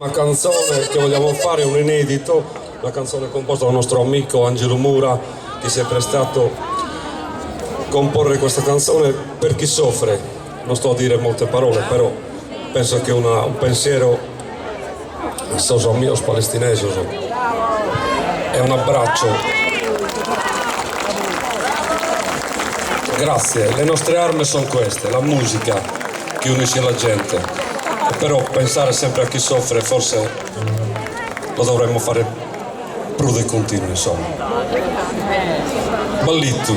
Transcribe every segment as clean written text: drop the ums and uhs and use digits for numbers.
Una canzone che vogliamo fare, un inedito, una canzone composta dal nostro amico Angelo Mura, che si è prestato a comporre questa canzone per chi soffre. Non sto a dire molte parole, però penso che un pensiero sono mio palestinesi è un abbraccio. Grazie, le nostre armi sono queste, la musica che unisce la gente. Però pensare sempre a chi soffre forse lo dovremmo fare più di continuo, insomma. Ballito.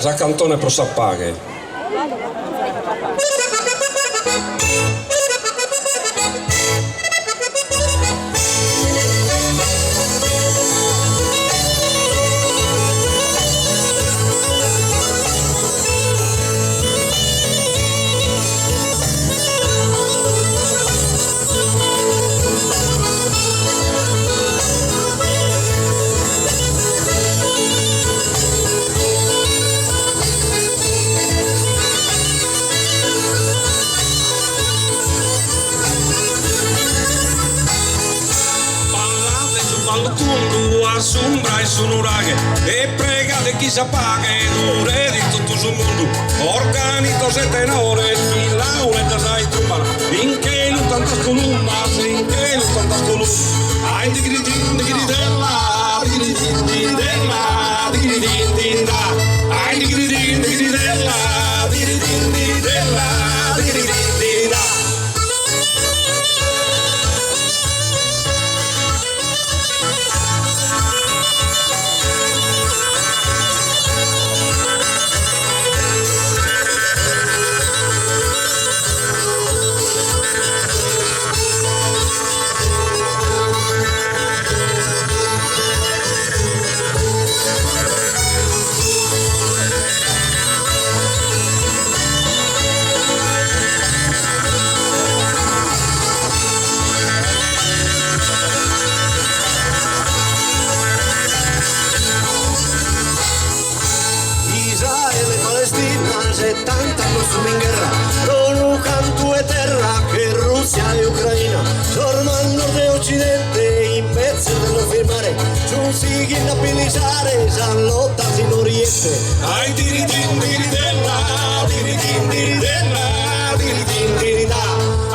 La cantone pro s'appaghe. Sombra e sunuraghe e pregate chi s'appaga e ore di tutto il mondo organito se tenore in l'aula dai trupana in che l'uttantas columna in che l'uttantas columna ai digri della digri della digri da ai digri della digri della digri da. In guerra, con un canto e terra che Russia e Ucraina tornano nord e occidente in pezzi da non firmare giù si ghina a pilizzare san lotta in oriente ai diritin della diritin della diritin da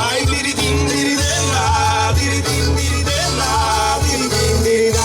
ai diritin della diritin della diritin da.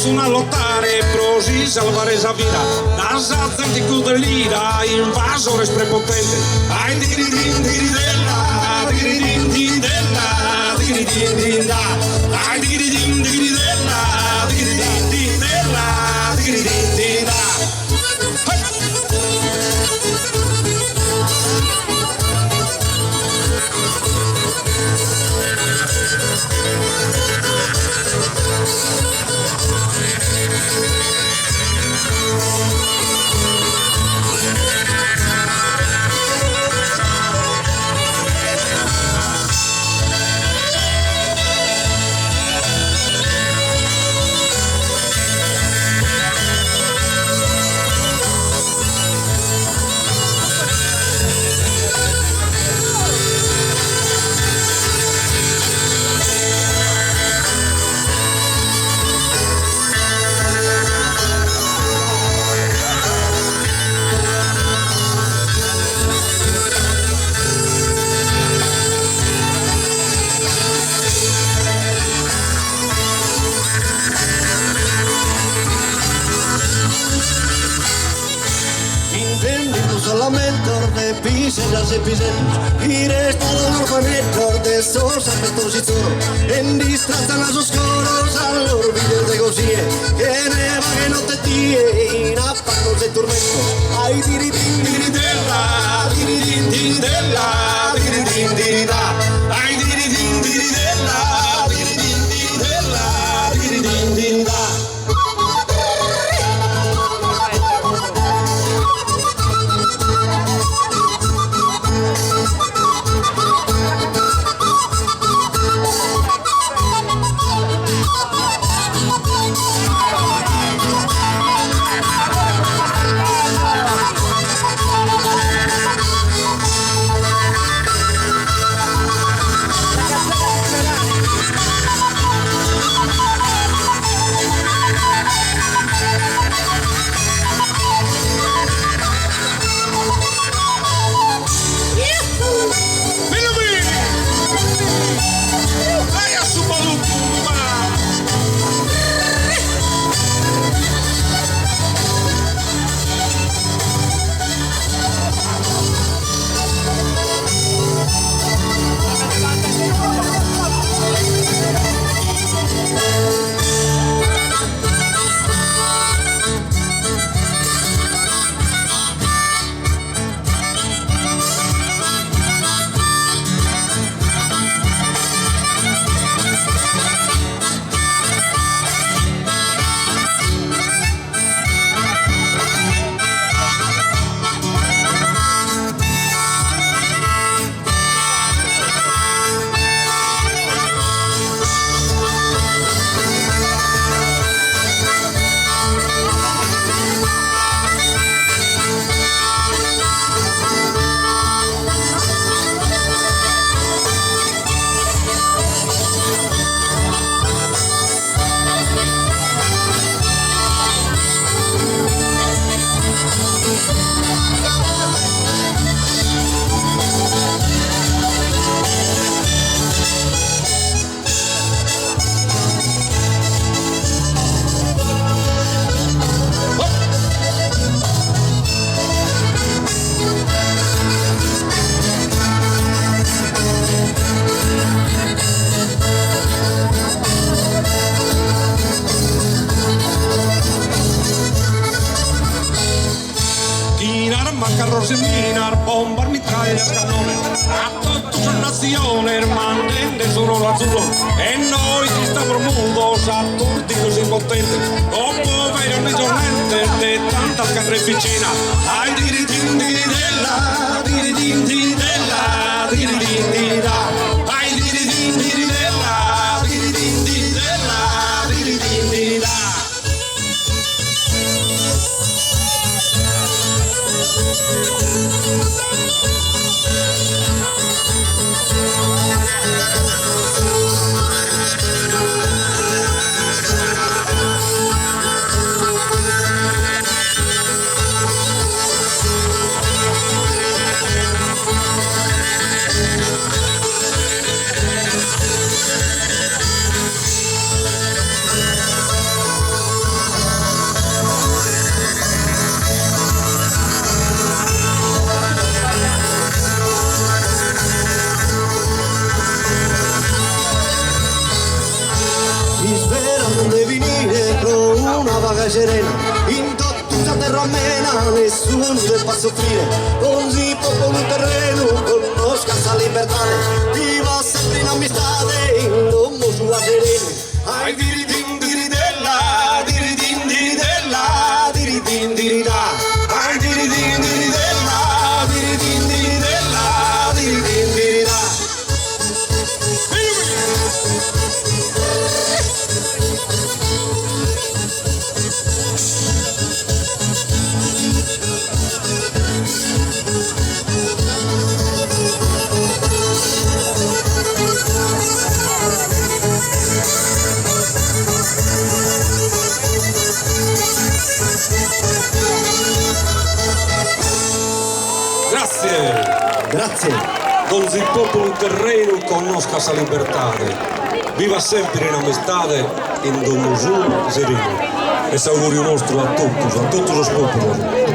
sono a lottare per si salvare la vita. Das autentico dell'ira, invasore prepotente. Ai diridin diridella, diridin diridella, diridin diridella. Ai diridin diridella, diridin diridella, diridin diridella. Solamente de piseras y piseros y resta el orfanato de esos afectos y todo en distancia a sus coros al olvido de gozie que neva que no te tie y napacos de tormento ay diridin diridella diridin diridella diridin dirida ay diridin diridella diridin diridella diridin dirida. Carros en minar, bombas, mitrallas, canones a todas las naciones manden de solo al sur e noi che stiamo mudos, aturdidos, impotentes como veros violentes de tantas carneficina ay diridin diridella diridin diridella diridin dirida ay diridin diridella diridin diridella diridin dirida. e serena, in tutta terra amena, nessuno deve soffrire, così popolo terreno conosca sta libertà, viva sempre in amistade, in nome sua serena. Ai diridim diridella, diridim diridella, diridim dirida, ai diridim diridella, diridim diridella, diridim dirida. Grazie. Grazie. Donde il popolo terreno conosca sa libertade, viva sempre in amistade, in domo suo sereno. E augurio nostro a tutti os popoli.